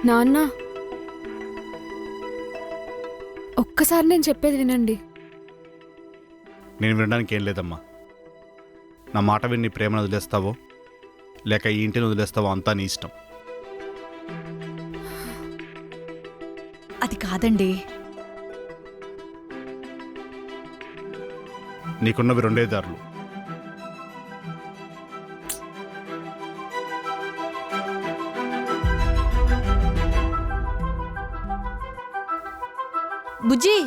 నాన్న, ఒక్కసారి నేను చెప్పేది వినండి. నేను వినడానికి ఏం లేదమ్మా. నా మాట విని నీ ప్రేమను వదిలేస్తావో లేక ఈ ఇంటిని వదిలేస్తావో అంతా నీ ఇష్టం. అది కాదండి. నీకున్నవి రెండే దారులు. బుజ్జి,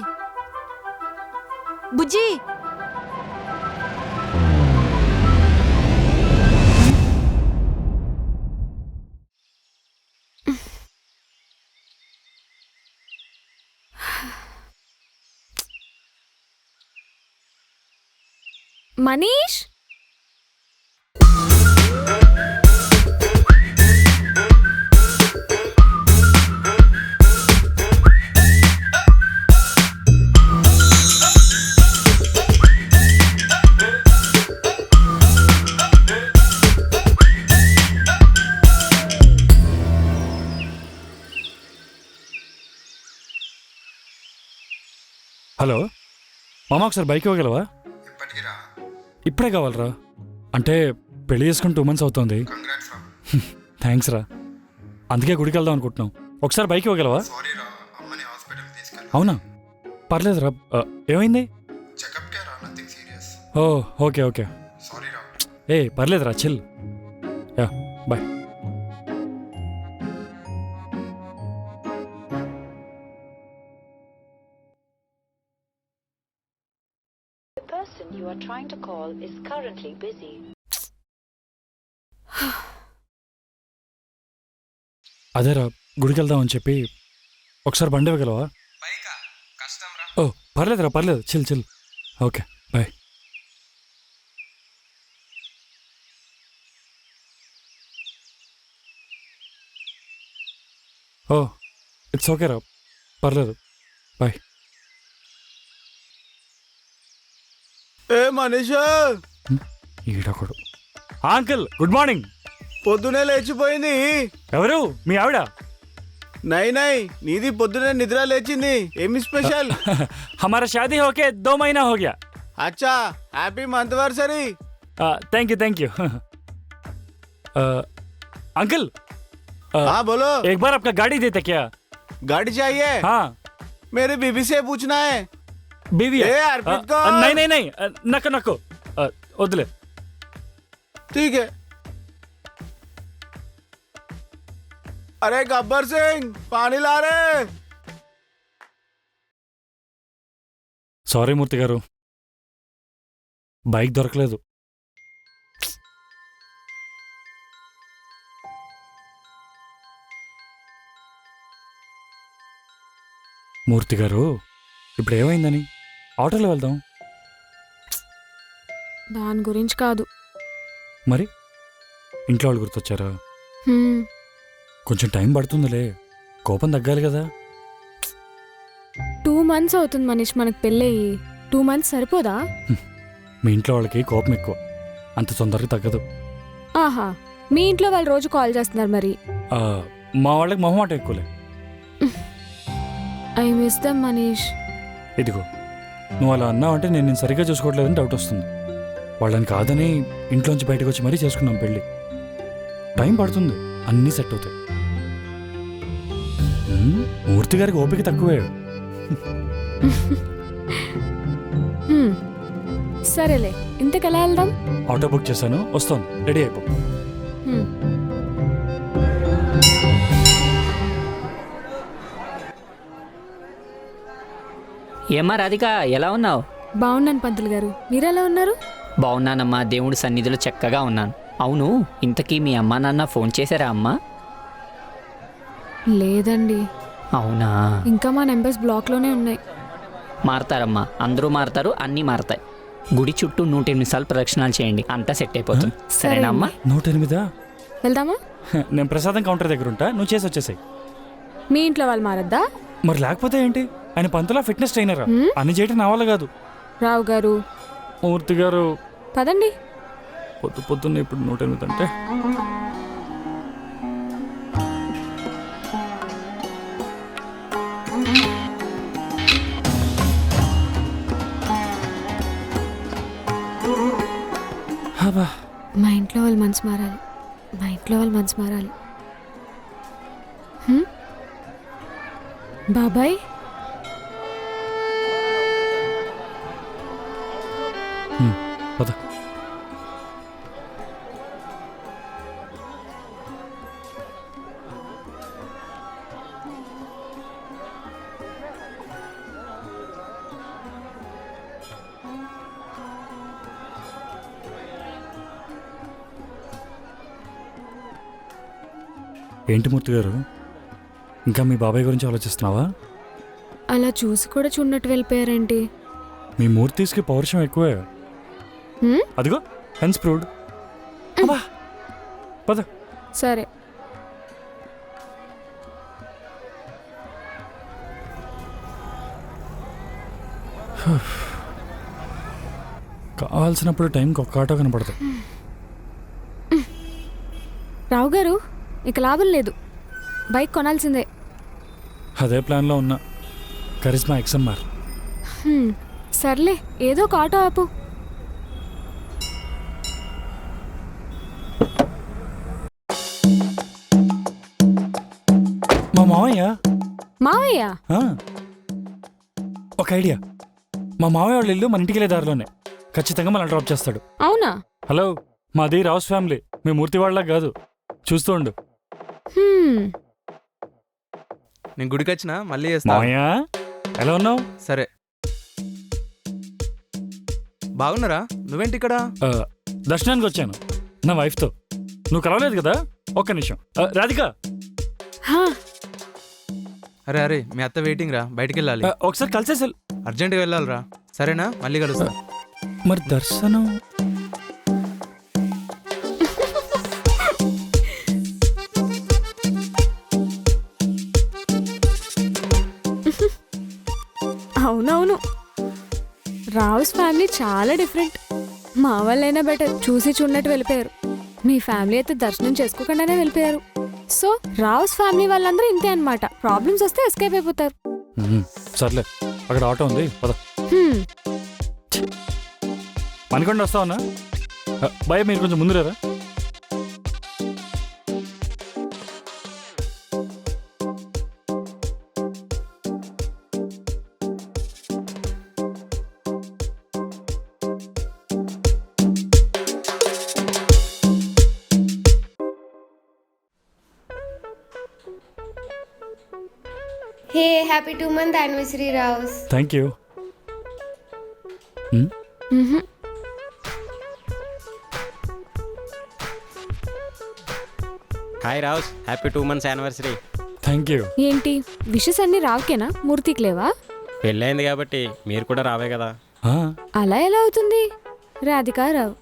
బుజ్జి, మనీష్, హలో మామ, ఒకసారి బైక్ ఇవ్వగలవా? ఇప్పుడే కావాలరా. అంటే పెళ్లి చేసుకుని 2 months అవుతుంది. థ్యాంక్స్ రా. అందుకే గుడికి వెళ్దాం అనుకుంటున్నాం. ఒకసారి బైక్ ఇవ్వగలవా? అవునా, పర్లేదురా. ఏమైంది? Oh okay okay. ఏ పర్లేదురా, chill. Yeah bye. You are trying to call is currently busy. అదేరా, గుడికి వెళ్దాం అని చెప్పి ఒకసారి బండి ఇవ్వగలవా? ఓ పర్లేదురా, పర్లేదు, chill chill. Okay bye. Oh it's okay రా, పర్లేదు, బాయ్. ఏ మనీషా, ఈడొకడు. Uncle good morning. పొద్దునే లేచిపోయింది. ఎవరు? మీ ఆవిడ? నై నై, నీది పొద్దునే నిద్ర లేచింది. ఏమి స్పెషల్? हमारा शादी होके 2 महीना हो गया. అచ్చా, happy monthversary. Thank you. Uncle, हाँ बोलो. एक बार आपका गाड़ी देते क्या? गाड़ी चाहिए? हाँ. मेरी बीबी से पूछना है. बीवी है? ए अर्पित को. नहीं नको नको, వదిలే. ठीक है. अरे गब्बर सिंह, पानी ला रे. సారీ మూర్తి గారు, బైక్ దొరకలేదు. మూర్తి గారు, ఇప్పుడు ఏమైందని? ఆటోలో వెళ్దాం. దాని గురించి కాదు. మరి ఇంట్లో వాళ్ళు గుర్తొచ్చారా? హ్మ్, కొంచెం టైం పడుతుందిలే, కోపం తగ్గాలి కదా. 2 months అవుతుంది మనీష్ మనకు పెళ్ళయి. 2 months సరిపోదా? మీ ఇంట్లో వాళ్ళకి కోపం ఎక్కువ, అంత తొందరగా తగ్గదు. ఆహా, మీ ఇంట్లో వాళ్ళు రోజు కాల్ చేస్తున్నారు మరి. మా వాళ్ళకి మొహమాట ఎక్కువలే. I miss them Manish. ఇదిగో, నువ్వు అలా అన్నావు అంటే నేను సరిగ్గా చూసుకోవట్లేదని డౌట్ వస్తుంది. వాళ్ళని కాదని ఇంట్లోంచి బయటకు వచ్చి మరీ చేసుకున్నాం పెళ్ళి. టైం పడుతుంది, అన్నీ సెట్ అవుతాయి. మూర్తి గారికి ఓపిక తక్కువే. సరేలే, ఇంతకెలా వెళ్దాం? ఆటో బుక్ చేశాను, వస్తాను, రెడీ అయిపో. ఏమ్మా రాధిక, ఎలా ఉన్నావు? బాగున్నాను పంతులు గారు, మీరెలా ఉన్నారు? బాగున్నానమ్మా, దేవుడి సన్నిధిలో చక్కగా ఉన్నాను. అవును, ఇంతకీ మీ అమ్మా నాన్న ఫోన్ చేశారా అమ్మా? లేదండి. అవునా? ఇంకా మా నెంబర్స్ బ్లాక్లోనే ఉన్నాయి. మారతారమ్మా, అందరూ మారతారు, అన్నీ మారతాయి. గుడి చుట్టూ 108 సార్లు ప్రదక్షిణాలు చేయండి, అంతా సెట్ అయిపోతుంది. సరేనా అమ్మా? 108? వెళ్దామా? నేను ప్రసాదం కౌంటర్ దగ్గర ఉంటా, నువ్వు చేసి వచ్చేసాయి. మీ ఇంట్లో వాళ్ళు మారద్దా? మరి లేకపోతే ఏంటి? ఆయన పంతులా ఫిట్నెస్ ట్రైనరా? అన్ని చేయటం నా వల్ల కాదు. రావు గారు, మూర్తి గారు, పదండి. పొద్దున్న ఇప్పుడు 108 అంటే అబ్బా మా ఇంట్లో వాళ్ళు మనసు మారాలి. మా ఇంట్లో వాళ్ళు మనసు మారాలి. హ్మ్? బాబాయ్ పద. ఏంటి మూర్తి గారు, ఇంకా మీ బాబాయ్ గురించి ఆలోచిస్తున్నావా? అలా చూసి కూడా చూడనట్టు వెళ్ళిపోయారేంటి? మీ మూర్తిస్కి పౌరుషం ఎక్కువే. హ్మ్? అదిగో హెన్స్ ప్రూవ్డ్. అబ్బా పద. సరే. కావాల్సినప్పుడు టైంకి ఒక్క ఆటో కనపడతాయి. రావు గారు, ఇక లాభం లేదు. బైక్ కొనాల్సిందే. అదే ప్లాన్లో ఉన్నా. Karizma XMR. సర్లే, ఏదో ఒక ఆటో ఆపు. మా మావయ్య. మావయ్య ఆ, ఒక ఐడియా. మా మావయ్య వాళ్ళ ఇల్లు మన ఇంటికి వెళ్ళే దారిలోనే. ఖచ్చితంగా మనం డ్రాప్ చేస్తాడు. అవునా? హలో, మాది రావుస్ ఫ్యామిలీ. మీ మూర్తి వాళ్ళ కాదు. చూస్తూ ఉండు. హ్మ్. నేను గుడికి వచ్చినా మళ్ళీ చేస్తా. మావయ్య ఎలా ఉన్నావు? సరే. బాగున్నారా? నువ్వేంటి ఇక్కడ? దర్శనానికి వచ్చాను నా వైఫ్తో. నువ్వు కలవలేదు కదా? ఒక్క నిమిషం. రాధిక, హా, అరే అరే, మీ అత్త వెయిటింగ్ రా, బయటికి వెళ్ళాలి. ఒకసారి కలిసేసి అర్జెంట్గా వెళ్ళాలిరా. సరేనా? మళ్ళీ కలుస్తా. మరి దర్శనం. అవునవును. రావుస్ ఫ్యామిలీ చాలా డిఫరెంట్. మా వాళ్ళైనా బెటర్, చూసి చూడనట్టు వెళ్ళిపోయారు. మీ ఫ్యామిలీ అయితే దర్శనం చేసుకోకుండానే వెళ్ళిపోయారు. సో రావుస్ ఫ్యామిలీ వాళ్ళందరూ ఇంతే అన్నమాట. ప్రాబ్లమ్స్ వస్తే ఎస్కేప్ అయిపోతారు. సర్లే, అక్కడ ఆటో ఉంది, పద. హ్మ్. పనికొండ వస్తావన్నా? భయ మీరు కొంచెం ముందు లేరా? Hey, happy 2-month anniversary, Raus. Thank you. మ్హూ. Hi Raus, happy 2 months anniversary. Thank you. ఏంటి విషెస్ అన్ని రావుకేనా? మూర్తికి లేవా? పెళ్ళైంది కాబట్టి మీరు కూడా రావే కదా. అలా ఎలా అవుతుంది? రాధికా రావు,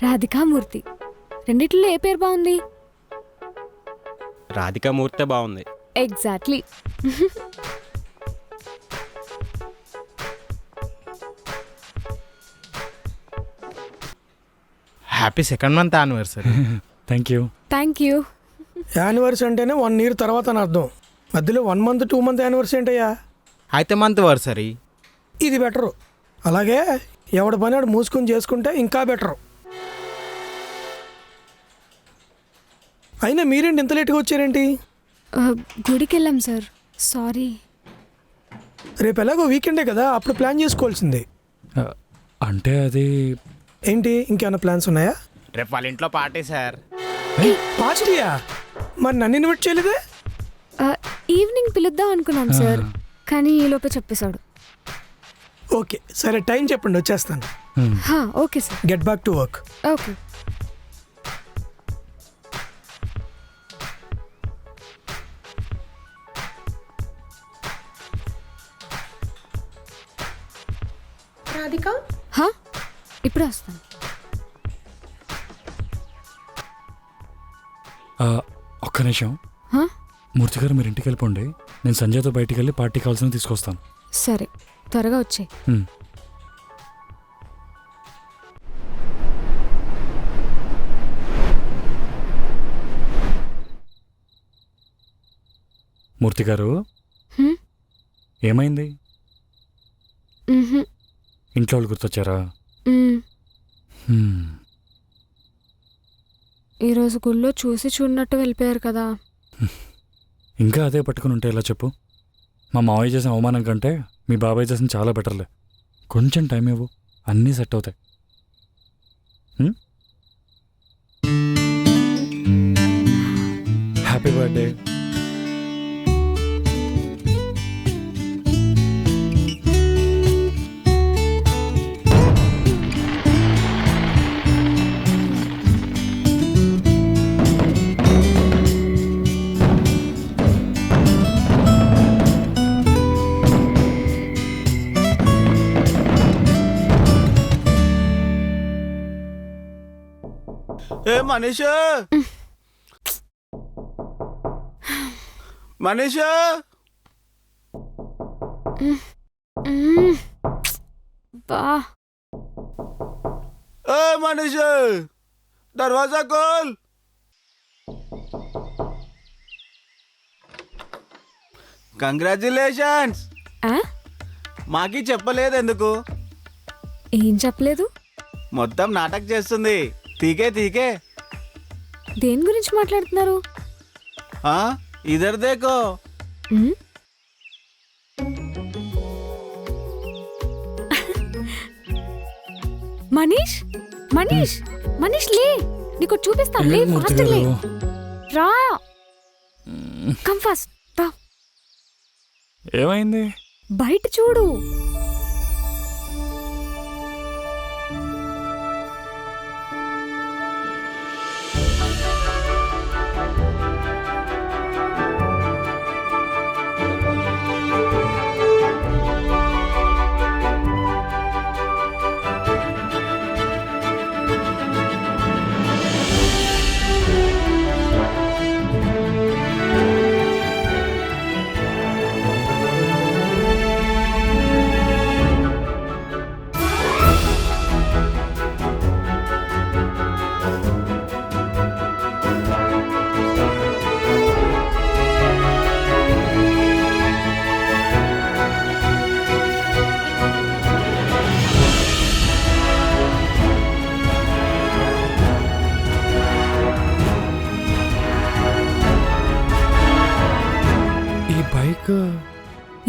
రాధికా మూర్తి, రెండిట్లో ఏ పేరు బాగుంది? రాధికా మూర్తే బాగుంది. Exactly. Happy 2nd month anniversary. Thank you. Thank you. Anniversary అంటేనే 1 year తర్వాత అని అర్థం. మధ్యలో 1 month 2 month యానివర్సరీ ఏంటయ్యా? అయితే మంత్ వర్సరీ. ఇది బెటరు. అలాగే ఎవడి పని వాడు మూసుకొని చేసుకుంటే ఇంకా బెటరు. అయినా మీరేంటి ఇంత లేట్గా వచ్చారేంటి? గుడికి వెళ్ళాం సార్, సారీ. రేపు ఎలాగో వీకెండే కదా, అప్పుడు ప్లాన్ చేసుకోవాల్సింది. అంటే అది ఏంటి, ఇంకేమైనా ప్లాన్స్ ఉన్నాయా? రేపు వాళ్ళ ఇంట్లో పార్టీ సార్. పార్టీయా? మరి నన్ను ఇన్వైట్ చేయలేదే? ఈవినింగ్ పిలుద్దాం అనుకున్నాం సార్, కానీ ఈలోపే చెప్పేశాడు. ఓకే సరే, టైం చెప్పండి, వచ్చేస్తాను. హా, okay sir. Get back to work. Okay. Radhika, హా, ఇప్పుడే వస్తాను. ఒక్క నిమిషం. హా? మూర్తి గారు మీరు ఇంటికి వెళ్ళిపోండి. నేను సంజయ్తో బయటికి వెళ్ళి పార్టీ కావాల్సిన తీసుకొస్తాను. సరే, త్వరగా వచ్చే. మూర్తి గారు, హ్మ్? ఏమైంది? మ్హూ. ఇంట్లో వాళ్ళు గుర్తొచ్చారా? మ్. హ్మ్. ఈరోజు గుళ్ళో చూసి చూడనట్టు వెళ్ళిపోయారు కదా. ఇంకా అదే పట్టుకుని ఉంటే ఎలా చెప్పు? మా మావయ్య చేసిన అవమానం కంటే మీ బాబాయ్ చేసిన చాలా బెటర్లే. కొంచెం టైం ఇవ్వు, అన్నీ సెట్ అవుతాయి. Happy birthday. ఏ మనీష్ మనీష్ బా ఏ మనీష్ దర్వాజా కోల్. కంగ్రాచులేషన్స్. ఆ? మాకి చెప్పలేదు ఎందుకు? ఏం చెప్పలేదు? మొత్తం నాటక్ చేస్తుంది. తీకే తీకే. దేని గురించి మాట్లాడుతున్నారు? ఇదర్ దేకో. ఉమ్? మనీష్ మనీష్ మనీష్ లే, నీకు చూపిస్తాను. లే, ఫాస్ట్ లే, రా, కమ్ ఫాస్ట్. ఏమైంది? బయట చూడు.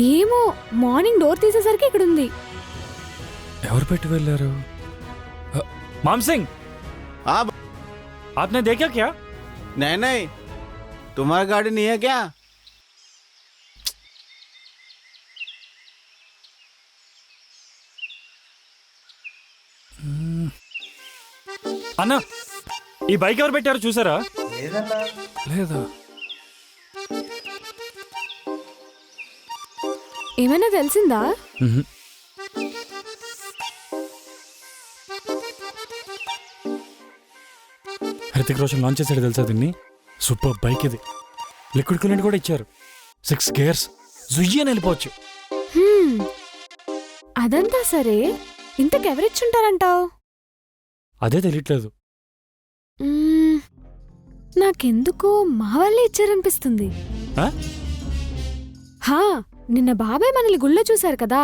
ఏమో, మార్నింగ్ డోర్ తీసేసరికి ఇక్కడ ఉంది. ఎవరు పెట్టి వెళ్ళారు? మామ్ సింగ్, आपने देखा क्या? नहीं नहीं, तुम्हारा गाड़ी नहीं है क्या? అన్నా, ఈ బైక్ ఎవరు పెట్టారు చూసారా? లేదా? ఏమైనా తెలిసిందా? హృతిక్ రోషన్ లాంచ్ చేశాడు తెలుసా దీన్ని? సూపర్ బైక్ ఇది. లిక్విడ్ కూలెంట్ కూడా ఇచ్చారు. 6 గేర్స్, జుయ్యి అని వెళ్ళిపోవచ్చు. అదంతా సరే, ఇంతకెవరిచ్చుంటారంటావు? అదే తెలియట్లేదు. నాకెందుకో మా వాళ్ళే ఇచ్చారనిపిస్తుంది. హా, నిన్న బాబాయ్ మనల్ని గుళ్ళో చూశారు కదా,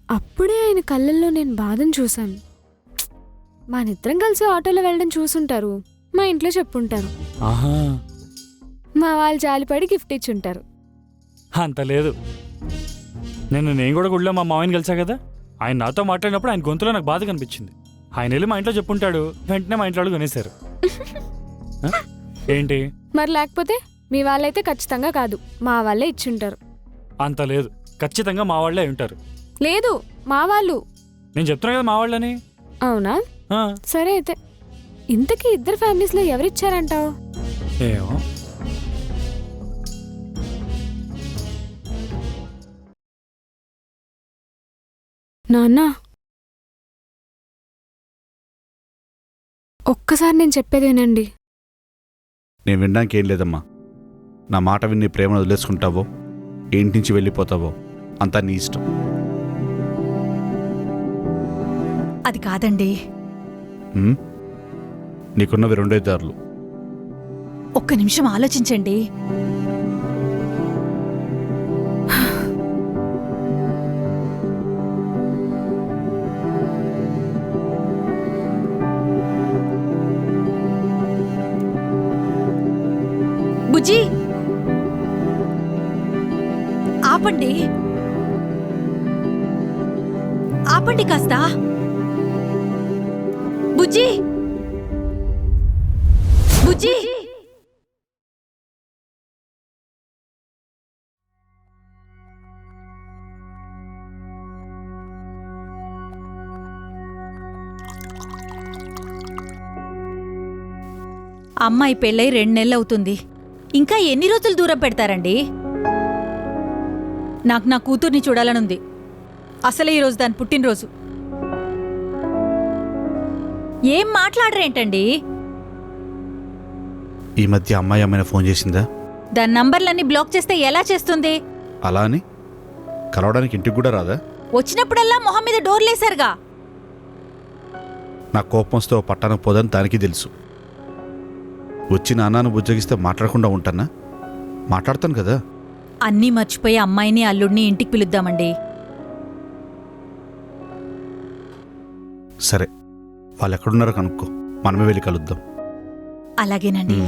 అప్పుడే ఆయన కళ్ళల్లో నేను బాధను చూశాను. మనిద్దరం కలిసి ఆటోలో వెళ్ళడం చూసుంటారు, మా ఇంట్లో చెప్పుంటారు. మా వాళ్ళు జాలిపడి గిఫ్ట్ ఇచ్చుంటారు. అంత లేదు. నేను కూడా గుళ్ళో మా మామయ్యని కలిసా కదా, ఆయన నాతో మాట్లాడినప్పుడు ఆయన గొంతులో నాకు బాధ కనిపించింది. ఆయన వెళ్ళి మా ఇంట్లో చెప్పుంటాడు, వెంటనే మా ఇంట్లో కొనేశారు. ఏంటి మరి? లేకపోతే మీ వాళ్ళైతే ఖచ్చితంగా కాదు, మా వాళ్ళే ఇచ్చుంటారు. అంత లేదు, ఖచ్చితంగా మా వాళ్ళే ఉంటారు. లేదు, మా వాళ్ళు. నేను చెప్తున్నా కదా మా వాళ్ళని. అవునా? సరే అయితే, ఇంతకీ ఇద్దరు ఫ్యామిలీస్ లో ఎవరిచ్చారంటావు? ఏమో. నాన్న, ఒక్కసారి నేను చెప్పేది వినండి. నేను వినడానికి ఏం లేదమ్మా. నా మాట విని ప్రేమను వదిలేసుకుంటావో, ఇంటి నుంచి వెళ్ళిపోతావో అంతా నీ ఇష్టం. అది కాదండి. నీకున్నవి 2 దారులు. ఒక్క నిమిషం ఆలోచించండి. బుజ్జి ఆపండి ఆపండి కాస్త. బుజ్జి బుజ్జి అమ్మాయి పెళ్ళై 2 నెలలవుతుంది. ఇంకా ఎన్ని రోజులు దూరం పెడతారండి? నాకు నా కూతుర్ని చూడాలనుంది. అసలే ఈరోజు దాని పుట్టినరోజు. ఏం మాట్లాడరేంటండి? ఈ మధ్య అమ్మాయి అమ్మాయిన ఫోన్ చేసిందా? దాని నంబర్లన్నీ బ్లాక్ చేస్తే ఎలా చేస్తుంది? అలా అని కలవడానికి ఇంటికి కూడా రాదా? వచ్చినప్పుడల్లా మొహం మీద డోర్లేశారుగా. నా కోపం వస్తే ఓ పట్టానికి పోదని దానికి తెలుసు. వచ్చి నాన్నను బుజ్జగిస్తే మాట్లాడకుండా ఉంటానా? మాట్లాడతాను కదా. అన్నీ మర్చిపోయి అమ్మాయిని అల్లుడిని ఇంటికి పిలుద్దామండి. సరే, వాళ్ళు ఎక్కడున్నారో కనుక్కో, మనమే వెళ్ళి కలుద్దాం. అలాగేనండి.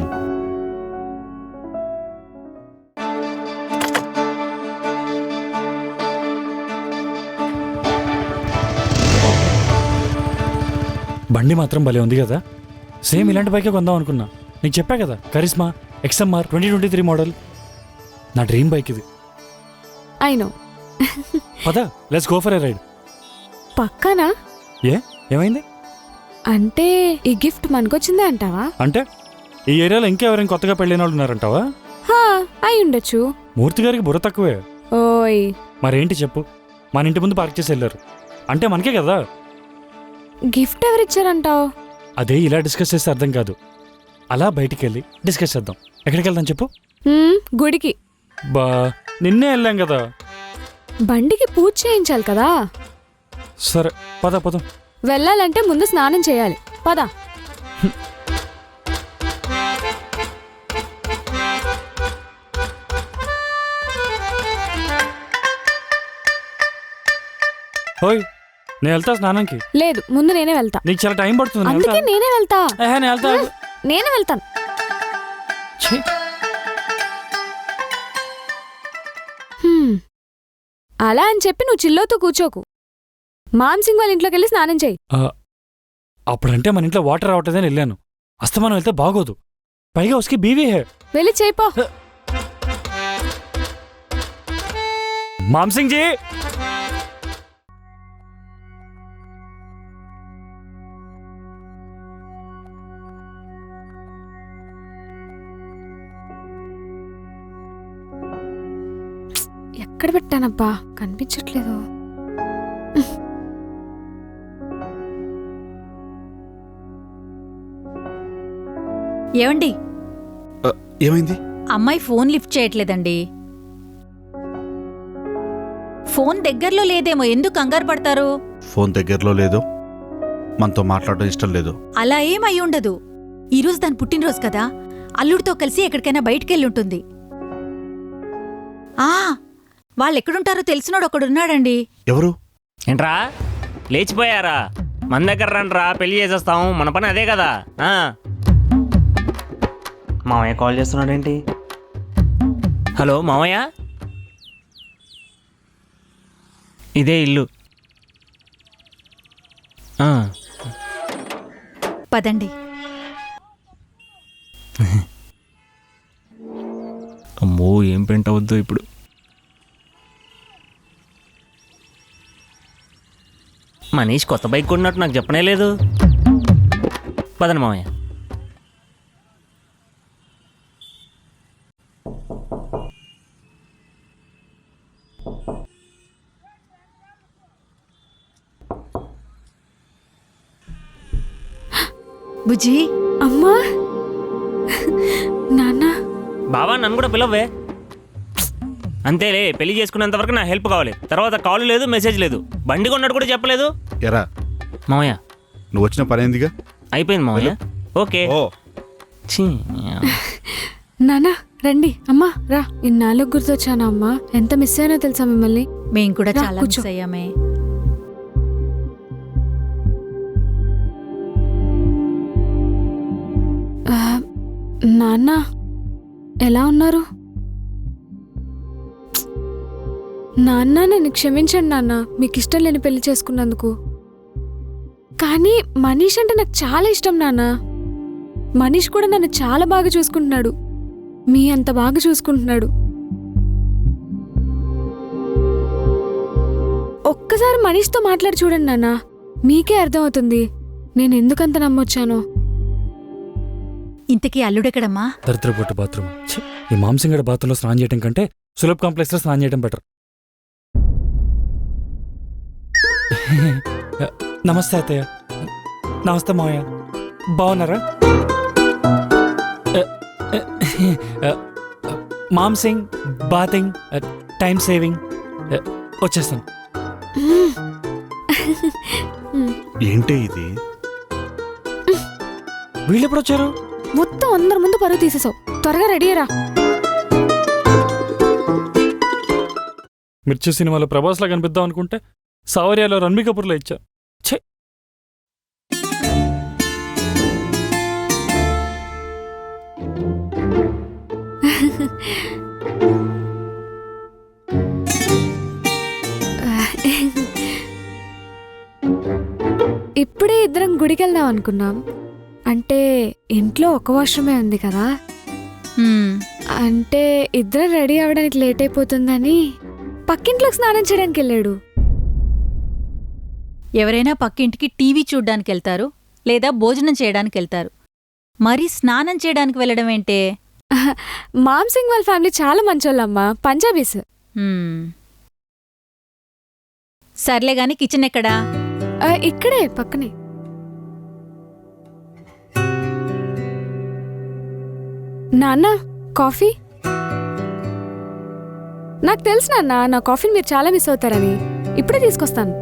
బండి మాత్రం భలే ఉంది కదా. సేమ్ ఇలాంటి బైకే కొందాం అనుకున్నా. నీకు చెప్పా కదా, కరిస్మా XMR 2023 మోడల్. నా డ్రీమ్ బైక్ ఇది. I know. పదా, let's go for a ride. పక్కనా? ఏమైంది అంటే ఈ గిఫ్ట్ మనకొచ్చిందే అంటావా? అంటే ఈ ఏరియాలో ఇంకెవరైనా కొత్తగా పెళ్ళైన వాళ్ళు ఉన్నారంటావా? అయి ఉండొచ్చు. మూర్తి గారికి బుర్ర తక్కువే. ఓయ్, మరేంటి చెప్పు? మన ఇంటి ముందు పార్క్ చేసి వెళ్ళారు అంటే మనకే కదా. గిఫ్ట్ ఎవరిచ్చారంటావు? అదే ఇలా డిస్కస్ చేస్తే అర్థం కాదు. అలా బయటికి వెళ్ళి డిస్కస్ చేద్దాం. ఎక్కడికి వెళ్దాం చెప్పు? గుడికి. బా, నిన్నే వెళ్ళాం కదా. బండికి పూజ చేయించాలి కదా. సరే పద పద. వెళ్ళాలంటే ముందు స్నానం చేయాలి. పద. ఓయ్, నేను వెళ్తా స్నానంకి. లేదు, ముందు నేనే వెళ్తా. నీకు చాలా టైం పడుతుంది. అందుకే నేనే వెళ్తా. నేనే వెళ్తాను. అలా అని చెప్పి నువ్వు చిల్లోతో కూర్చోకు. మామ్సింగ్ వాళ్ళ ఇంట్లోకి వెళ్ళి స్నానం చేయి. అప్పుడంటే మన ఇంట్లో వాటర్ రావట్లేదని వెళ్ళాను. అస్తమానం వెళ్తే బాగోదు. పైగా ఉస్కి బీవీ హే. వెళ్ళి చేయిపో. మామ్సింగ్ జీ, ఎక్కడ పెట్టానబ్బా, కనిపించట్లేదు. ఏమండి, ఏమైంది? అమ్మాయి ఫోన్ లిఫ్ట్ చేయట్లేదండి. ఫోన్ దగ్గరలో లేదేమో. ఎందుకు కంగారు పడతారు? ఫోన్ దగ్గరలో లేదు, మనతో మాట్లాడడం ఇష్టం లేదు. అలా ఏమై ఉండదు. ఈరోజు దాని పుట్టినరోజు కదా, అల్లుడితో కలిసి ఎక్కడికైనా బయటికెళ్ళి ఉంటుంది. వాళ్ళెక్కడుంటారో తెలిసినోడు ఒకడున్నాడండి. ఎవరు? ఏంట్రా లేచిపోయారా? మన దగ్గర రండిరా, పెళ్లి చేసేస్తాం. మన పని అదే కదా. మామయ్య కాల్ చేస్తున్నాడేంటి? హలో మామయ్య, ఇదే ఇల్లు. పదండి. అమ్మో, ఏం ప్రింట్ అవద్దు ఇప్పుడు. మనీష్ కొత్త బైక్ కొన్నట్టు నాకు చెప్పనే లేదు. పదండి మామయ్య. బుజ్జి, అమ్మా, నాన్న. బావా, నన్ను కూడా పిలవే. అంతేలే, పెళ్లి చేసుకునేంత వరకు నా హెల్ప్ కావాలి. తర్వాత కాల్ లేదు, మెసేజ్ లేదు. బండి కొన్నట్టు కూడా చెప్పలేదు. ఎరా మామయ్య, నువ్వు వచ్చిన పని ఏందిగా? అయిపోయింది మామయ్య. ఓకే. నాన్న రండి. అమ్మా రా. ఇన్నాళ్ళకు గుర్తొచ్చానా అమ్మా? ఎంత మిస్ అయినా తెలుసా మిమ్మల్ని. మేం కూడా రా, చాలా కూర్చో. మిస్ అయ్యామే. నాన్న, ఎలా ఉన్నారు? నాన్న నన్ను క్షమించండి నాన్న, మీకు ఇష్టం లేని పెళ్లి చేసుకున్నందుకు. కానీ మనీష్ అంటే నాకు చాలా ఇష్టం నాన్న. మనీష్ కూడా నన్ను చాలా బాగా చూసుకుంటున్నాడు, మీ అంత బాగా చూసుకుంటున్నాడు. ఒక్కసారి మనీష్తో మాట్లాడి చూడండి నాన్న, మీకే అర్థమవుతుంది నేను ఎందుకంత నమ్మొచ్చానో. ఇంతకీ అల్లుడెక్కడమ్మా? దరిద్రపొట్టు బాత్రూమ్. ఛీ, ఈ మాంసింగడ బాత్రూంలో స్నానం చేయడం కంటే సులభ్ కాంప్లెక్స్లో స్నానం చేయడం బెటర్. నమస్తే అత్తయ్య. నమస్తే మావయ్య, బాగున్నారా? మాంసింగ్, బాతింగ్, టైం సేవింగ్. వచ్చేస్తాను. ఏంటి ఇది? వీళ్ళు ఎప్పుడు వచ్చారు? మొత్తం అందరి ముందు పరువు తీసేసావు, త్వరగా రెడీ అయ్యరా. మిర్చి సినిమాలో ప్రభాస్లా కనిపిద్దాం అనుకుంటే సావర్యాలో రణబీర్ కపూర్లో ఇచ్చా. ఛే, ఇప్పుడే ఇద్దరం గుడికి వెళ్దాం అనుకున్నాం. అంటే ఇంట్లో ఒక వాష్రూమే ఉంది కదా, అంటే ఇద్దరం రెడీ అవ్వడానికి లేట్ అయిపోతుందని పక్కింట్లోకి స్నానం చేయడానికి వెళ్ళాడు. ఎవరైనా పక్కింటికి టీవీ చూడ్డానికి వెళ్తారు, లేదా భోజనం చేయడానికి వెళ్తారు. మరి స్నానం చేయడానికి వెళ్ళడం ఏంటే? మామ్ సింగ్ వాళ్ళ ఫ్యామిలీ చాలా మంచోళ్ళమ్మా, పంజాబీస్. సర్లే గాని కిచెన్ ఎక్కడా? ఇక్కడే పక్కనే. నాన్న, కాఫీ? నాకు తెలుసు నాన్న, నా కాఫీని మీరు చాలా మిస్ అవుతారని. ఇప్పుడే తీసుకొస్తాను.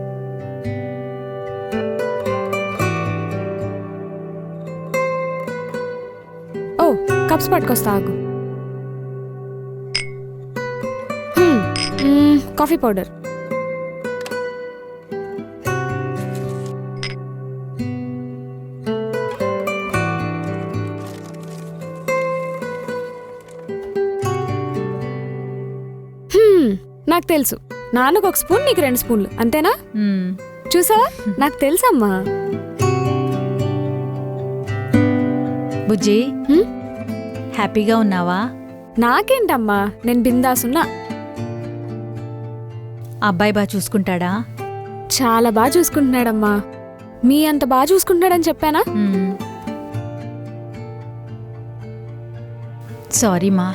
ఓ, కప్స్ పట్టుకొస్తా, ఆగు. Coffee powder. నాకు తెలుసు, నాన్నకు ఒక స్పూన్, నీకు 2 స్పూన్లు, అంతేనా? చూసావా, నాకు తెలుసమ్మా. బుజ్జి, హ్యాపీగా ఉన్నావా? నాకేంటమ్మా, నేను బిందాసున్నా. అబ్బాయి బాగా చూసుకుంటాడా? చాలా బాగా చూసుకుంటున్నాడమ్మా. మీ అంత బాగా చూసుకుంటున్నాడని చెప్పానా? సారీ మా,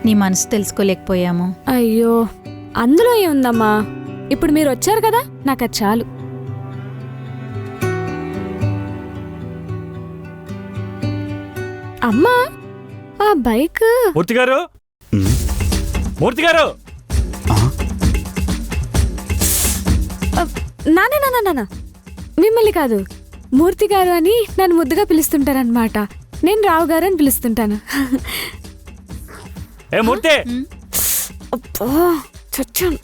నీ మనసు తెలుసుకోలేకపోయాము. అయ్యో, అందులో ఏముందమ్మా, ఇప్పుడు మీరు వచ్చారు కదా, నాకు అది చాలు. అమ్మా, ఆ బైక్. మూర్తి గారు, మూర్తి గారు. నానా, మిమ్మల్ని కాదు, మూర్తి గారు అని నన్ను ముద్దుగా పిలుస్తుంటారనమాట. నేను రావు గారు అని పిలుస్తుంటాను. ఏ మూర్తి, అబ్బా చచ్చాను.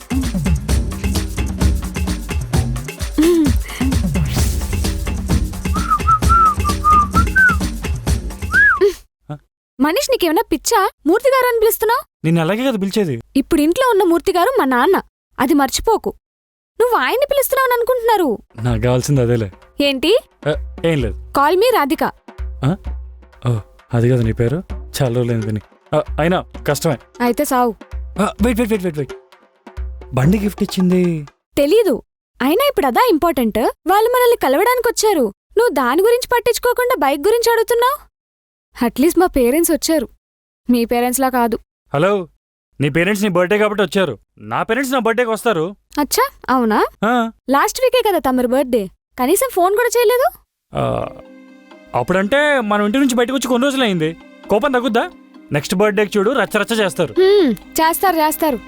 మనీష్, నీకేమన్నా పిచ్చా? మూర్తి గారు అని పిలుస్తున్నావు? నిన్ను అలాగే కదా పిలిచేది. ఇప్పుడు ఇంట్లో ఉన్న మూర్తి గారు మా నాన్న, అది మర్చిపోకు. నువ్వు ఆయన్ని పిలుస్తున్నావు అనుకుంటున్నారు. నాకు కావాల్సింది అదేలే. ఏంటి? ఏం లేదు. Call me Radhika. అది కదా నీ పేరు? చాలా రోజులైంది. అయినా కష్టమే. అయితే సావు. వెయిట్, బండి గిఫ్ట్ ఇచ్చింది తెలీదు. అయినా ఇప్పుడు అదా ఇంపార్టెంట్. వాళ్ళు మనల్ని కలవడానికి వచ్చారు, నువ్వు దాని గురించి పట్టించుకోకుండా బైక్ గురించి అడుగుతున్నావు. అట్లీస్ట్ మా పేరెంట్స్ వచ్చారు, మీ పేరెంట్స్లా కాదు. హలో, నీ పేరెంట్స్ నీ బర్త్డే కాబట్టి వచ్చారు, నా పేరెంట్స్ నా బర్త్డేకి వస్తారు. అచ్చా, అవునా? లాస్ట్ వీకే కదా తమరు బర్త్డే, కనీసం ఫోన్ కూడా చేయలేదు. అప్పుడంటే మనం ఇంటి నుంచి బయటకు వచ్చి కొన్ని రోజులైంది, కోపం తగ్గుద్దా? నెక్స్ట్ బర్త్డేకి చూడు, రచ్చ చేస్తారు. చేస్తారు.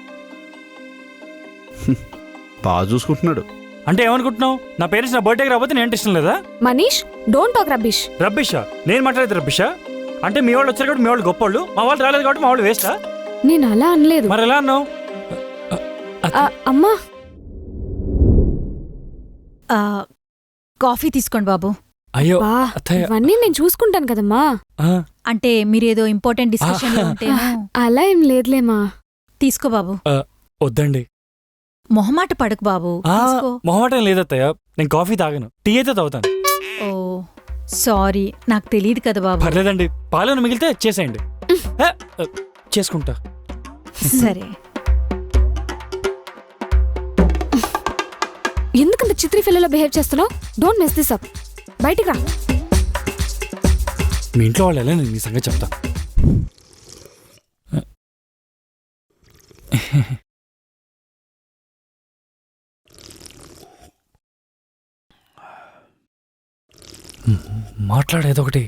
బాగా చూసుకుంటున్నాడు. అంటే ఏమనుకుంటున్నావు? నా పేరెంట్స్ నా బర్త్డేకి రాబోతే నేను ఇష్టం లేదా? Manish, don't talk rubbish. రబ్బిషా? నేను మాట్లాడేది రబ్బిషా? అంటే మీ వాళ్ళు వచ్చారు కాబట్టి మీ వాళ్ళు గొప్పవాళ్ళు, మా వాళ్ళు రాలేదు కాబట్టి మా వాళ్ళు వేస్టా? నేను అలా అనలేదు. మరి ఎలా అన్నావు? అమ్మా, కాఫీ తీసుకోండి బాబు. అయ్యో ఇవన్నీ నేను చూసుకుంటాను కదమ్మా. అంటే మీరేదో ఇంపార్టెంట్ డిస్కషన్ ఉంటేమో. అలా ఏం లేదులేమా. తీసుకో బాబు. వద్దండి. మొహమాట పడకు బాబు. తీసుకో. మొహమాటం లేదత్తయ్య, నేను కాఫీ తాగను, టీ అయితే తాగుతాను. ఓ సారీ, నాకు తెలియదు కదా బాబు. పర్లేదండి, పాలను మిగిలితే చేసేయండి. చేసుకుంటా. సరే. ఎందుకంత చిత్రీ ఫిల్లలో బిహేవ్ చేస్తున్నావు? Don't mess this up. బయటికి రా. మీ ఇంట్లో వాళ్ళు ఎలా, నేను నీ సంగతి చెప్తా. మాట్లాడేదొకటి.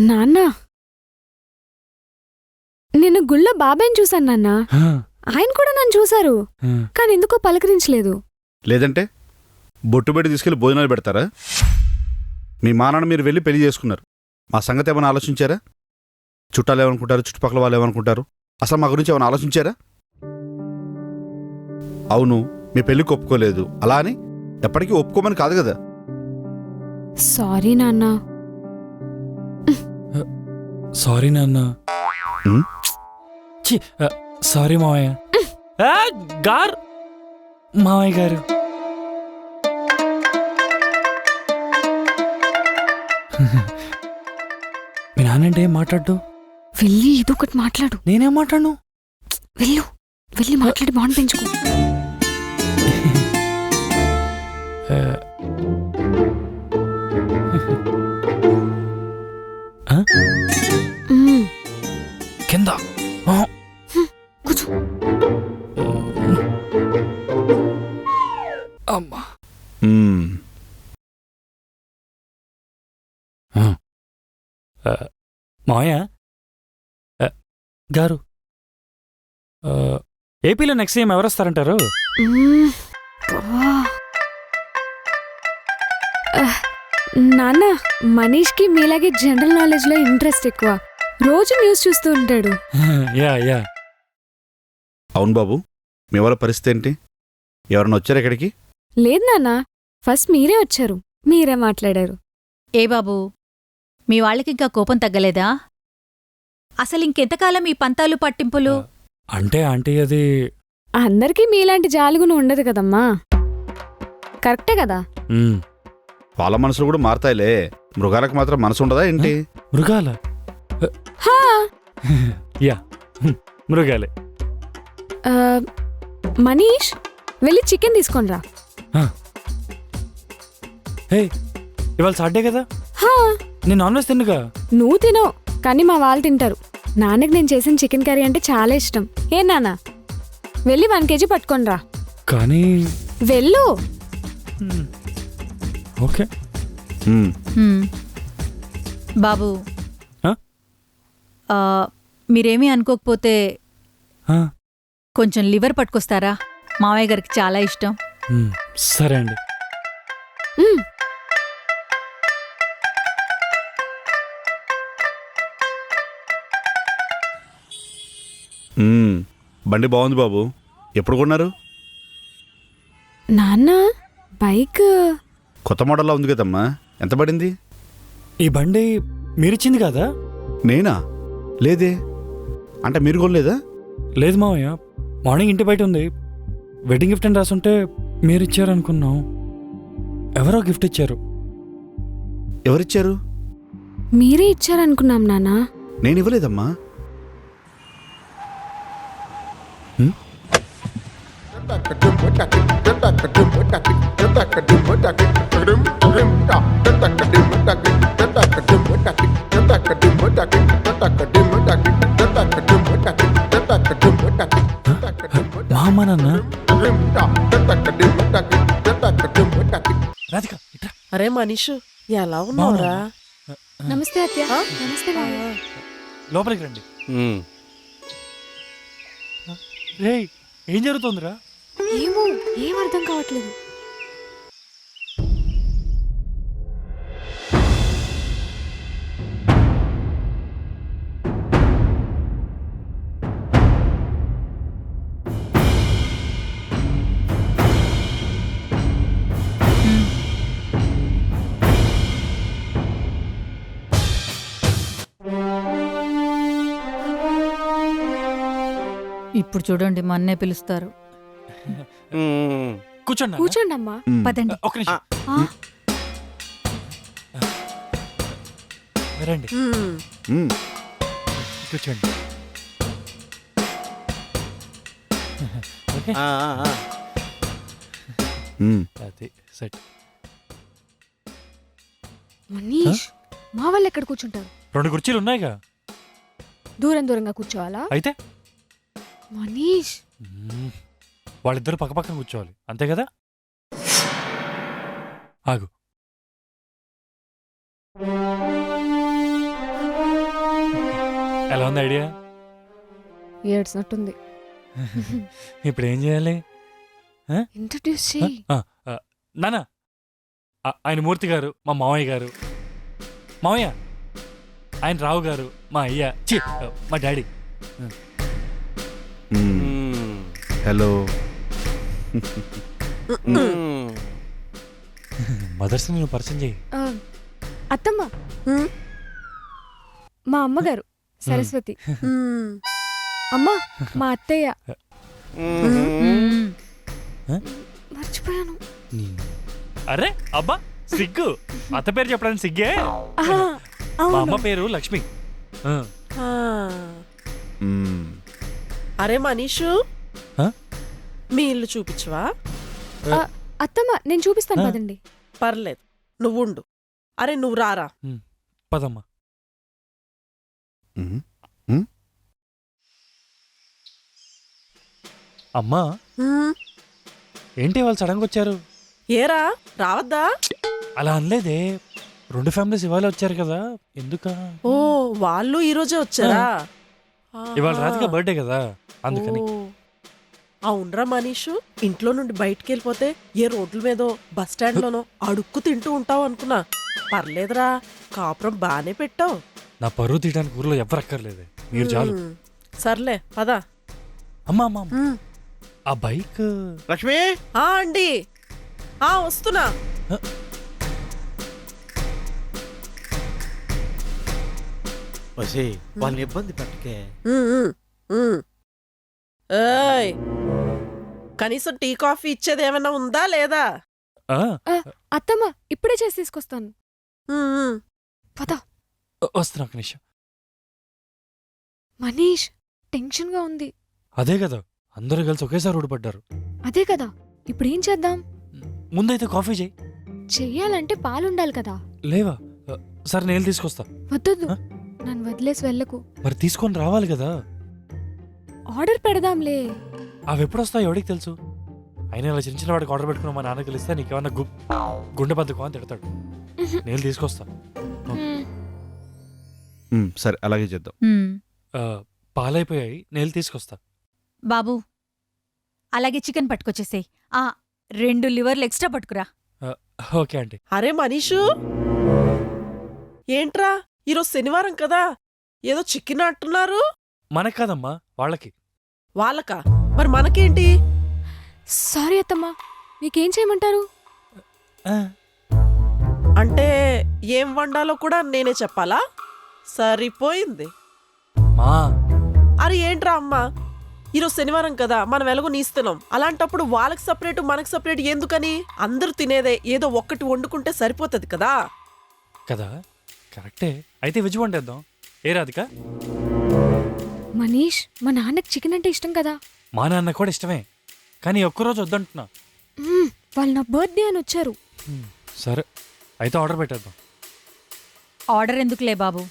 నాన్న, నేను గుళ్ళో బాబాయ్ని చూశాను నాన్న. ఆయన కూడా నన్ను చూశారు, కానీ ఎందుకో పలకరించలేదు. లేదంటే బొట్టు పెట్టి తీసుకెళ్లి భోజనాలు పెడతారా? మీ మానాన్న మీరు వెళ్ళి పెళ్లి చేసుకున్నారు, మా సంగతి ఏమైనా ఆలోచించారా? చుట్టాలు ఏమనుకుంటారు, చుట్టుపక్కల వాళ్ళు ఏమనుకుంటారు, అసలు మా గురించి ఏమైనా ఆలోచించారా? అవును, మీ పెళ్లికి ఒప్పుకోలేదు, అలా అని ఎప్పటికీ ఒప్పుకోమని కాదు కదా. సారీ నాన్న. సారీ నాన్న. సారీ మావయ్య. మావయ్య గారు. మీ నాన్నంటే ఏం మాట్లాడు? వెళ్ళి ఇదొకటి మాట్లాడు. నేనేం మాట్లాడను? వెళ్ళు, వెళ్ళి మాట్లాడి బాండ్ పెంచుకో. కింద కూర్చో. అమ్మా. మావయ్య గారు, ఏపీలో నెక్స్ట్ సీఎం ఎవరు వస్తారంటారు? నాన్న, మనీష్కి మీలాగే జనరల్ నాలెడ్జ్ లో ఇంట్రెస్ట్ ఎక్కువ. రోజు న్యూస్ చూస్తూ ఉంటాడు. Yeah yeah. అవును బాబు, మీ వాళ్ళ పరిస్థితి ఏంటి? ఎవరన్నా వచ్చారు ఇక్కడికి? లేదు నాన్న, ఫస్ట్ మీరే వచ్చారు, మీరే మాట్లాడారు. ఏ బాబు, మీ వాళ్ళకింకా కోపం తగ్గలేదా? అసలు ఇంకెంతకాలం ఈ పంతాలు పట్టింపులు? అంటే ఆంటీ అది అందరికీ మీలాంటి జాలుగును ఉండదు కదమ్మా. కరెక్టే కదా. వాళ్ళ మనసులు కూడా మారతాయిలే, మృగాలకు మాత్రం మనసు ఉండదా ఏంటి? మృగాల? యా, మృగాలే. మనీష్, వెళ్ళి చికెన్ తీసుకొని రా. హే, ఇవాళ సాటర్డే కదా, నేను నాన్ వెజ్ తిన్నుగా. నువ్వు తినవు, కానీ మా వాళ్ళు తింటారు. నాన్నకి నేను చేసిన చికెన్ కర్రీ అంటే చాలా ఇష్టం. ఏ నాన్న, వెళ్ళి 1 kg పట్టుకొని రా. కానీ వెళ్ళు. ఓకే. బాబు, మీరేమీ అనుకోకపోతే కొంచెం లివర్ పట్టుకొస్తారా? మావయ్య గారికి చాలా ఇష్టం. సరే అండి. బండి బాగుంది బాబు, ఎప్పుడు కొన్నారు? నాన్న, బైక్ కొత్త మోడల్లా ఉంది కదమ్మా, ఎంత పడింది? ఈ బండి మీరిచ్చింది కదా? నేనా? లేదే. అంటే మీరు కొనలేదా? లేదు మావయ్య, మార్నింగ్ ఇంటి బయట ఉంది. వెడ్డింగ్ గిఫ్ట్ అని రాసుంటే మీరిచ్చారనుకున్నాం. ఎవరో గిఫ్ట్ ఇచ్చారు. ఎవరిచ్చారు? మీరే ఇచ్చారనుకున్నాం నాన్న. నేను ఇవ్వలేదమ్మా. మా అమ్మ నాన్న. రాధిక, ఇట్రా. అరే మనీష్, ఎలా ఉన్నావురా? నమస్తే అత్య. నమస్తే బావ. లోపలికి రండి. రేయ్, ఏం జరుగుతుందిరా? ఏమో, ఏం అర్థం కావట్లేదు. ఇప్పుడు చూడండి మా అన్నే పిలుస్తారు. కూర్చోండి నాన్న. కూర్చోండి అమ్మా. పదండి. ఒక్క నిమిషం ఆ, రండి మ్మ్. కూర్చోండి. ఓకే మ్మ్. అది సెట్. మనీష్ మా వాళ్ళు ఎక్కడ కూర్చుంటారు? 2 కుర్చీలు ఉన్నాయిగా. దూరం దూరంగా కూర్చోవాలా? అయితే మనీష్ వాళ్ళిద్దరు పక్క పక్కన కూర్చోవాలి అంతే కదా. ఆగు. ఎలా ఉంది ఐడియా? ఏడ్చినట్టుంది. ఇప్పుడు ఏం చేయాలి? ఇంట్రడ్యూస్ చెయ్యి. నానా ఆయన మూర్తి గారు మా మావయ్య గారు. మావయ్య ఆయన రావు గారు మా అయ్య మా డాడీ. మ్మ్. హలో. మదర్స్ నేను పరిచయం చేయి. ఆ, అత్తమ్మ మా అమ్మగారు సరస్వతి. అమ్మా మా అత్తయ్య. మర్చిపోయాను. అరే అబ్బా సిగ్గు. అత్త పేరు చెప్పడానికి సిగ్గే. ఆహా, మా అవును. అమ్మ పేరు లక్ష్మి. మ్మ్. అరే మనీషు, ఆ? మీ ఇల్లు చూపించవా? ఆ, అత్తమ్మ నేను చూపిస్తాను పదండి. పర్లేదు, నువ్వు ఉండు. అరే నువ్వు రారా. పదమ్మా. మ్మ్. మ్మ్. అమ్మా ఏంటి వాళ్ళు సడన్గా వచ్చారు? ఏరా రావద్దా? అలా అనలేదే. 2 ఫ్యామిలీస్ ఇవాళ వచ్చారు కదా ఎందుకా? ఓ వాళ్ళు ఈరోజే వచ్చారా? ఇవాళ రాధిక బర్త్డే కదా అందుకని. ఓ, అవునరా మనీషు, ఇంట్లో నుండి బయటికి వెళ్ళిపోతే ఏ రోడ్ల మీదో బస్ స్టాండ్ లోనో అడుక్కు తింటూ ఉంటావు అనుకున్నా. పర్లేదురా, కాపురం బానే పెట్టావు. నా పరువు తీయడానికి ఊర్లో ఎవరు అక్కర్లేదే, మీరు చాలు. సర్లే పదా. అమ్మా అమ్మా అమ్మా. ఆ బైక్ లక్ష్మి, అండి వస్తున్నా. వాళ్ళని ఇబ్బంది పెట్టకే. ఏయ్, కనీసం టీ కాఫీ ఇచ్చేది ఏమైనా ఉందా లేదా? ఆ, అత్తమ్మ ఇప్పుడే చేసి తీసుకొస్తాను. పద. వస్తున్నా ఒక నిమిషం. మనీష్ టెన్షన్ గా ఉంది. అదే కదా అందరూ కలిసి ఒకేసారి ఊడిపడ్డారు. అదే కదా ఇప్పుడు ఏం చేద్దాం? ముందైతే కాఫీ చేయి. చెయ్యాలంటే పాలుండాలి కదా. లేవా? సరే నేను తీసుకొస్తా. వద్దొద్దు, నన్ను వదిలేసి వెళ్ళకు. మరి తీసుకొని రావాలి కదా. ఆర్డర్ పెడదాంలే. అవి ఎప్పుడు వస్తాయో ఎవడికి తెలుసు. అయినా ఇలా చిన్న చిన్న వాడికి ఆర్డర్ పెట్టుకుని మా నాన్నకి తెలిస్తే నీకేమన్నా గుండె బద్దకం అని తిడతాడు. నేను తీసుకొస్తా. మ్మ్. సరే అలాగే చేద్దాం. పాలైపోయాయి, నేను తీసుకొస్తా. బాబు అలాగే చికెన్ పట్టుకొచ్చేసేయ్. 2 లివర్లు ఎక్స్ట్రా పట్టుకురా. Okay aunty. అరే మనీషు, ఏంట్రా ఈరోజు శనివారం కదా, ఏదో చికెన్ అంటున్నారు. మనకు కాదమ్మా వాళ్ళకి. వాళ్ళకా? మరి మనకేంటి? సారీ అత్తమ్మ, మీకేం చేయమంటారు? అంటే ఏం వండాలో కూడా నేనే చెప్పాలా? సరిపోయింది. మా అరే ఏంట్రా అమ్మా, ఈరోజు శనివారం కదా, మనం ఎలాగో నీస్తున్నాం. అలాంటప్పుడు వాళ్ళకి సపరేట్ మనకి సపరేట్ ఎందుకని? అందరూ తినేదే ఏదో ఒక్కటి వండుకుంటే సరిపోతుంది కదా. కదా కరెక్టే. అయితే వెజ్ వండేద్దాం. ఏ రాధిక? మనీష్ మా నాన్నకి చికెన్ అంటే ఇష్టం కదా. మా నాన్న కూడా ఇష్టమే, కానీ ఒక్కరోజు వద్దంటున్నా. వాళ్ళు నా బర్త్డే అని వచ్చారు. సరే అయితే ఆర్డర్ పెట్టేద్దాం. ఆర్డర్ ఎందుకులే బాబు,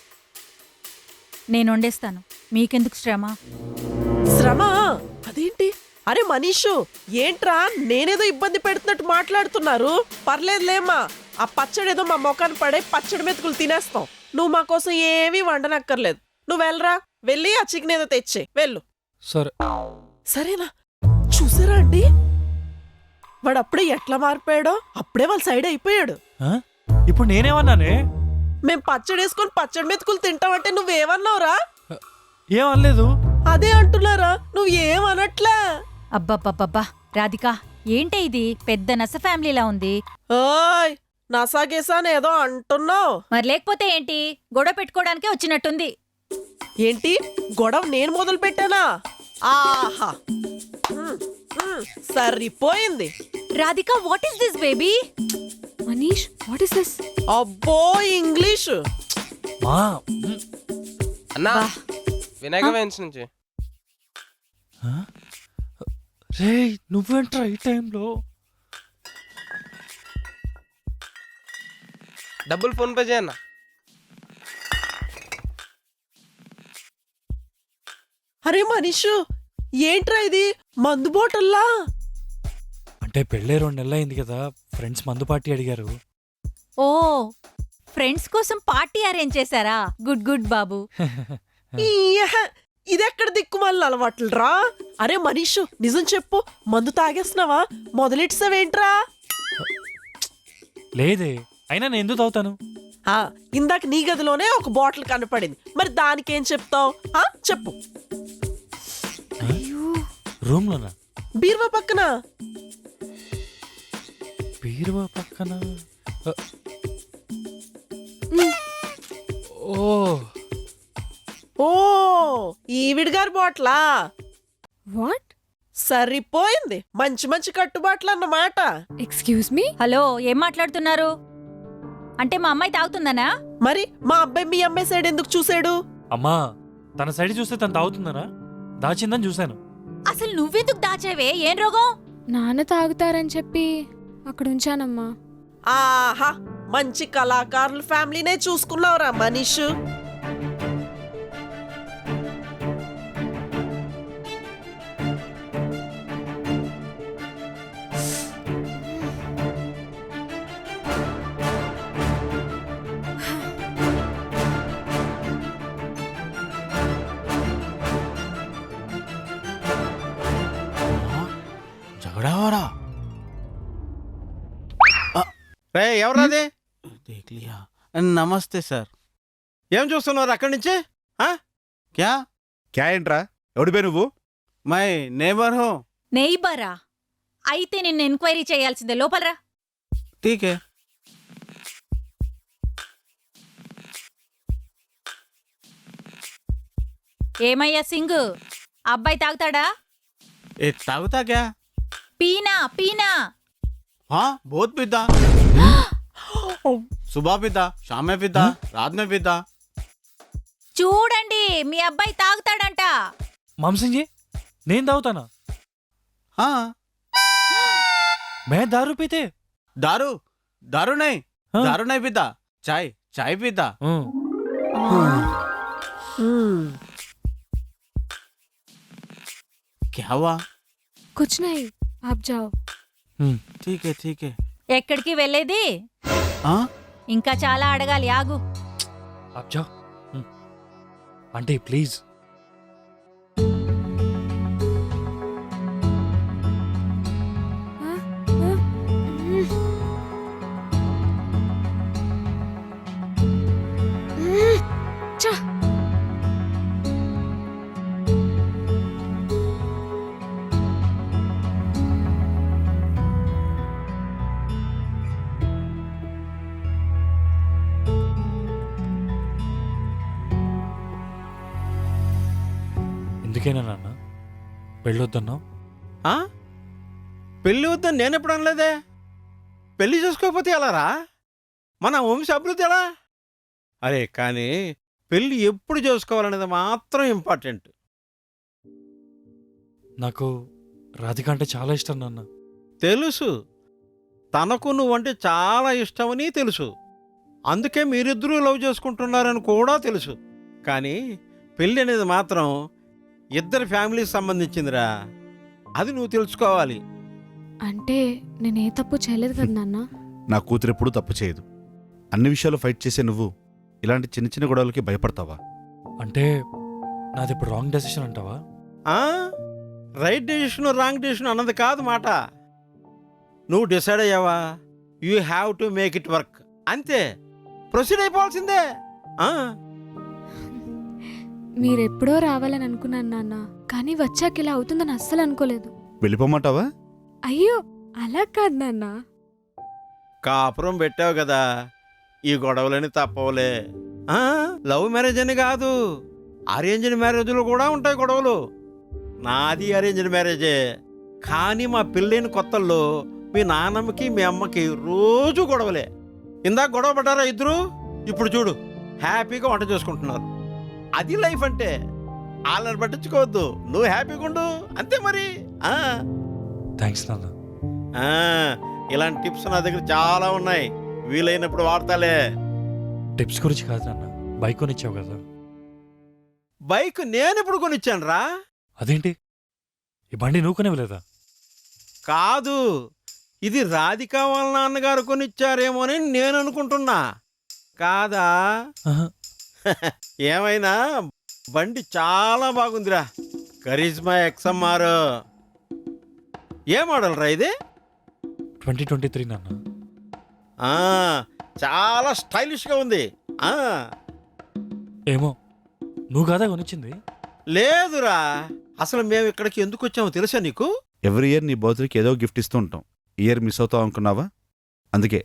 నేను వండేస్తాను. మీకెందుకు శ్రమ? శ్రమ? అదేంటి? అరే మనీషు, ఏంట్రా నేనేదో ఇబ్బంది పెడుతున్నట్టు మాట్లాడుతున్నారు? పర్లేదులేమ్మా, ఆ పచ్చడి ఏదో మా మొఖాన్ని పడే పచ్చడి మెతుకులు తినేస్తాం. నువ్వు మా కోసం ఏమీ వండనక్కర్లేదు. నువ్వు వెళ్ళరా, వెళ్ళి ఆ చికెన్ ఏదో తెచ్చే వెళ్ళు. సరే సరేనా? చూసారా అండి, వాడు అప్పుడే ఎట్లా మారిపోయాడో. అప్పుడే వాళ్ళ సైడ్ అయిపోయాడు. ఇప్పుడు నేనేమన్నానే? మేం పచ్చడి వేసుకొని పచ్చడి మెతుకులు తింటామంటే నువ్వేమన్నావురా? ఏమనలేదు. అదే అంటున్నారా, నువ్వు ఏమనట్లా. అబ్బబ్బబ్బబ్బా రాధిక, ఏంటే ఇది పెద్ద నస ఫ్యామిలీలా ఉంది. ఓయ్ నసాగేసాను ఏదో అంటున్నావు. మరి లేకపోతే ఏంటి, గొడవ పెట్టుకోవడానికే వచ్చినట్టుంది. ఏంటి గొడవ నేను మొదలు పెట్టానా? ఆహా సరిపోయింది. Radhika what is this baby? Manish what is this? అబ్బో ఇంగ్లీష్. మా అన్నా వినాయక వెన్స్ నుంచి రే నువ్వేంట్రా ఈ టైంలో? డబ్బులు ఫోన్ పే చేయన్న. అరే మనీషు ఏంట్రా ఇది మందు బాటిల్లా? అంటే పెళ్ళే 2 నెలలు అయింది కదా, ఫ్రెండ్స్ మందు పార్టీ అడిగారు. ఓ ఫ్రెండ్స్ కోసం పార్టీ అరేంజ్ చేశారా? గుడ్ గుడ్ బాబు. ఇదెక్కడ దిక్కుమాలిన అలవాట్లు రా. అరే మనీషు నిజం చెప్పు, మందు తాగేస్తున్నావా? మొదలెట్సావేంట్రా? లేదే, అయినా నేను ఎందుకు తాగుతాను? ఇందాక నీ గదిలోనే ఒక బాటిల్ కనపడింది, మరి దానికేం చెప్తావు? చెప్పు. రూమ్ లోనా? బీరువా పక్కన. బీరువా పక్కన? ఓ ఓ ఈవిడ్ గారి బాట్లా? వాట్? సరిపోయింది, మంచి మంచి కట్టుబాట్లు అన్నమాట. Excuse me. హలో ఏం మాట్లాడుతున్నారు? అంటే మా అమ్మాయి తాగుతుందనా? మరి మా అబ్బాయి మీ అమ్మాయి సైడ్ ఎందుకు చూసాడు? అమ్మా, తన సైడ్ చూస్తే తను తాగుతుందనా? దాచిందని చూశాను. అసలు నువ్వెందుకు దాచావే? ఏం రోగం? నాన్న తాగుతారని చెప్పి అక్కడ ఉంచానమ్మా. ఆహా మంచి కళాకారుల ఫ్యామిలీనే చూసుకున్నావురా మనీషు. జగడావరా రే ఎవరాది? నమస్తే సార్. ఏం చూస్తున్నారు అక్కడి నుంచి? క్యా క్యా ఏంట్రా? ఎవడిపే నువ్వు? మై నేబర్ హో. నెయ్బరా? అయితే నిన్ను ఎంక్వైరీ చేయాల్సిందే, లోపలరా. ఠీకే. ఏమయ్యా సింగ్, అబ్బాయి తాగుతాడా? ఏ తాగుతా క్యా? పీనా పీనా. हाँ बहुत पीता, सुबह पीता, शाम में पीता, रात में पीता. చూడండి మీ అబ్బాయి తాగుతాడంట. మాంసింగ్ నేను తాగుతానా? हाँ మే దారు పీతే? दारू दारू नहीं, दारू नहीं पीता, चाय चाय पीता. क्या हुआ? कुछ नहीं, आप जाओ. ठीक है ठीक है. ఎక్కడికి వెళ్ళేది? ఇంకా చాలా అడగాలి, ఆగు. అబ్జా అంటే ప్లీజ్. ఎందుకైనా నాన్న పెళ్ళొద్దన్నావు? పెళ్ళి వద్దని నేను ఎప్పుడు అనలేదే. పెళ్లి చేసుకోకపోతే ఎలా రా? మన వంశ అభివృద్ధి ఎలా? అరే కానీ పెళ్ళి ఎప్పుడు చేసుకోవాలనేది మాత్రం ఇంపార్టెంట్. నాకు రాధిక అంటే చాలా ఇష్టం నాన్న. తెలుసు, తనకు నువ్వంటే చాలా ఇష్టమని తెలుసు. అందుకే మీరిద్దరూ లవ్ చేసుకుంటున్నారని కూడా తెలుసు. కానీ పెళ్ళి అనేది మాత్రం ఇద్దరి ఫ్యామిలీకి సంబంధించిందిరా. అది నువ్వు తెలుసుకోవాలి. అంటే నేనే తప్పు చేయలేదు కదా నాన్న. నా కూతురు ఎప్పుడూ తప్పు చేయదు. అన్ని విషయాలు ఫైట్ చేసే నువ్వు ఇలాంటి చిన్న చిన్న గొడవలకి భయపడతావా? అంటే నాది ఇప్పుడు రాంగ్ డెసిషన్ అంటావా? రైట్ డెసిషన్ రాంగ్ డెసిషన్ అన్నది కాదు మాట. నువ్వు డిసైడ్ అయ్యావా, you have to make it work, అంతే. ప్రొసీడ్ అయిపోవాల్సిందే. మీరెప్పుడో రావాలని అనుకున్నాను నాన్న, కానీ వచ్చాక ఇలా అవుతుందని అస్సలు అనుకోలేదు. వెళ్ళిపోమంటావా? అయ్యో అలా కాదు నాన్న. కాపురం పెట్టావు కదా, ఈ గొడవలని తప్పవులే. లవ్ మ్యారేజ్ అని కాదు, అరేంజ్డ్ మ్యారేజ్లో కూడా ఉంటాయి గొడవలు. నాది అరేంజ్డ్ మ్యారేజే. కానీ మా పెళ్ళైన కొత్తల్లో మీ నాన్నమ్మకి మీ అమ్మకి రోజు గొడవలే. ఇందాక గొడవ పడ్డారా ఇద్దరు? ఇప్పుడు చూడు హ్యాపీగా వంట చేసుకుంటున్నారు. అది లైఫ్ అంటే. వాళ్ళని పట్టించుకోవద్దు, నువ్వు హ్యాపీగా ఉండు అంతే మరి. థ్యాంక్స్ నాన్న. ఇలాంటి టిప్స్ నా దగ్గర చాలా ఉన్నాయి, వీలైనప్పుడు వాడతాలే. టిప్స్ గురించి కాదు నాన్న, బైక్ కొనిచ్చావు కదా. బైక్ నేను ఇప్పుడు కొనిచ్చాను రా. అదేంటి, ఈ బండి నువ్వు కొనివ్వలేదా? కాదు, ఇది రాధిక వాళ్ళ నాన్నగారు కొనిచ్చారేమోని నేను అనుకుంటున్నా. కాదా? ఆహా. ఏమైనా బండి చాలా బాగుందిరా. కరిజ్మా XMR. ఏ మోడల్ రా ఇది? 2023 నాన్న. చాలా స్టైలిష్గా ఉంది. ఏమో, నువ్వు కాదా కొనిచ్చింది? లేదురా, అసలు మేము ఇక్కడికి ఎందుకు వచ్చామో తెలుసా నీకు? ఎవ్రీ ఇయర్ నీ బర్త్డేకి ఏదో గిఫ్ట్ ఇస్తూ ఉంటాం. ఇయర్ మిస్ అవుతావు అనుకున్నావా? అందుకే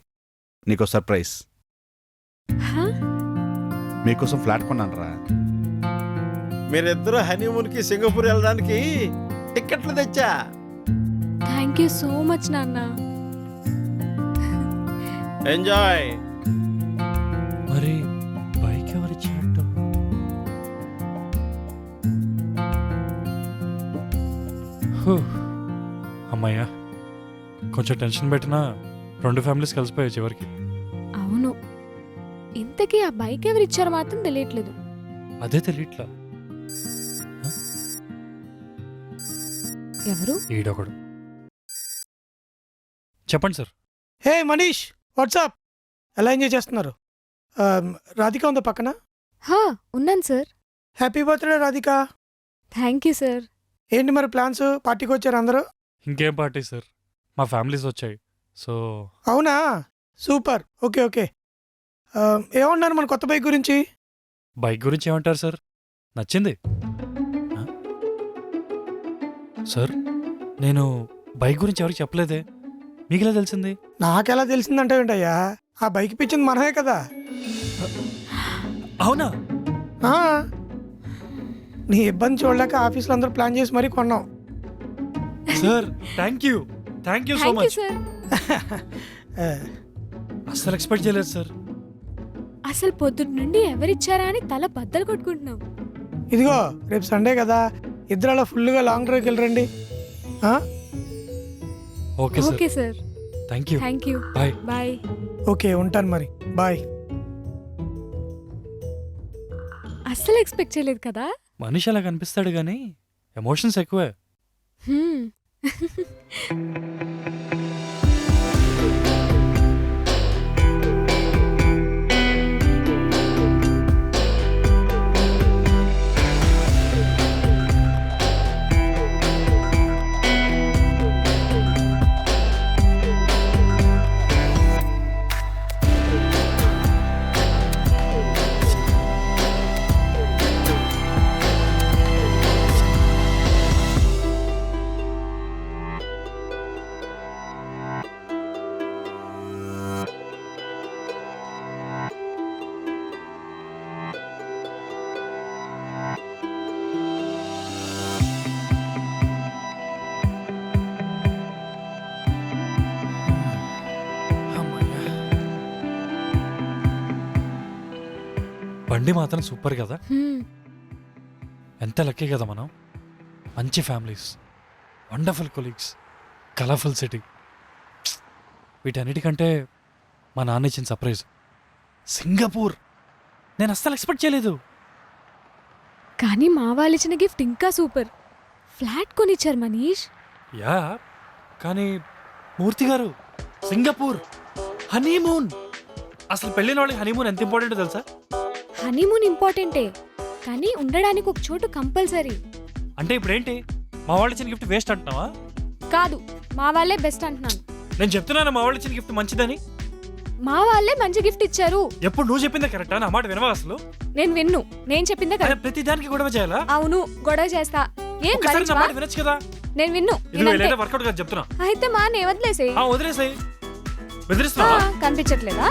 నీకో సర్ప్రైజ్. హా? మీకోసం ఫ్లాట్ కొన్నాను రా. మీరిద్దరూ హనీమూన్కి సింగపూర్ వెళ్ళడానికి టిక్కెట్లు తెచ్చా. థ్యాంక్ యూ సో మచ్ నాన్న. ఎంజాయ్. మరి బైక్ ఎవరిచ్చినట్టు? అమ్మయ్యా, కొంచెం టెన్షన్ పెట్టినా 2 ఫ్యామిలీస్ కలిసిపోయాయి చివరికి. అవును, ఇంతకీ ఆ బైక్ ఎవరిచ్చారో మాత్రం తెలియట్లేదు. అదే తెలియట్లా. ఎవరు? ఈడొకడు. చెప్పండి సార్. హే మనీష్, వాట్సాప్? ఎలా ఎంజాయ్ చేస్తున్నారు? రాధిక ఉందా పక్కన? హా, ఉన్నాను sir. Happy birthday Radhika. Thank you sir. ఏంటి మరి ప్లాన్స్? పార్టీకి వచ్చారు అందరూ? ఇంకేం పార్టీ సార్, మా ఫ్యామిలీస్ వచ్చాయి. సో అవునా, సూపర్. Okay okay. ఏమన్నారు మన కొత్త బైక్ గురించి? బైక్ గురించి ఏమంటారు సార్, నచ్చింది. సార్, నేను బైక్ గురించి ఎవరికి చెప్పలేదే, మీకెలా తెలిసింది? నాకెలా తెలిసిందంటే ఏంటయ్యా, ఆ బైక్ పిచ్చింది మనమే కదా. అవునా? ఆ, నీ ఇబ్బంది చూడలేక ఆఫీస్లో అందరూ ప్లాన్ చేసి మరీ కొన్నాం. Sir thank you, thank you so thank you much. Sir. అస్సలు ఎక్స్పెక్ట్ చేయలేదు సార్. అసలు పొద్దున్న నుండి ఎవరిచ్చారా అని తల బద్దలు కొట్టుకుంటున్నాం. ఇదిగో రేపు సండే కదా, ఇద్దరు అలా ఫుల్గా లాంగ్ డ్రైవ్కి వెళ్ళరండి. Okay sir. Okay sir. Thank you. Thank you. Bye. Bye. Okay ఉంటాను మరి, బాయ్. అస్సలు ఎక్స్పెక్ట్ చేయలేదు కదా. మనిషి అలా కనిపిస్తాడు కానీ ఎమోషన్స్ ఎక్కువే. హ్మ్. బండి మాత్రం సూపర్ కదా. హ్మ్. ఎంత లక్కీ కదా మనం. మంచి families, wonderful colleagues, colourful city. వీటన్నిటికంటే మా నాన్న ఇచ్చిన సర్ప్రైజ్ సింగపూర్. నేను అస్సలు ఎక్స్పెక్ట్ చేయలేదు. కానీ మా వాళ్ళు ఇచ్చిన గిఫ్ట్ ఇంకా సూపర్. ఫ్లాట్ కొనిచ్చారు మనీష్. యా, కానీ మూర్తి గారు, సింగపూర్ హనీమూన్. అసలు పెళ్ళిన వాళ్ళకి హనీమూన్ ఎంత ఇంపార్టెంట్ తెలుసా? హనీమూన్ ఇంపార్టెంటే, కానీ ఉండడానికి ఒక చోటు కంపల్సరీ. అంటే ఇప్పుడు ఏంటి, మా వాళ్ళు ఇచ్చిన గిఫ్ట్ వేస్ట్ అంటున్నావా? కాదు, మా వాళ్ళే బెస్ట్ అంటున్నాను. నేను చెప్తున్నాను మా వాళ్ళు ఇచ్చిన గిఫ్ట్ మంచిదని. మా వాళ్ళే మంచి గిఫ్ట్ ఇచ్చారు. ఎప్పుడు నువ్వు చెప్పిందే కరెక్టా? నా మాట వినవా అసలు? నేను విన్ను, నేను చెప్పిందే అరే, కదా. ప్రతి దానికి గొడవ చేయాలా? అవును, గొడవ చేస్తా. ఏం ఒకసారి నా భరించవా? మాట వినొచ్చు కదా. నేను విన్ను. ఇది లేదా వర్కౌట్ కాదు చెప్తున్నా. అయితే మా నే వదిలేసేయ్. వదిలేసాయి. బెదిరిస్తున్నావా? కనిపించట్లేదా?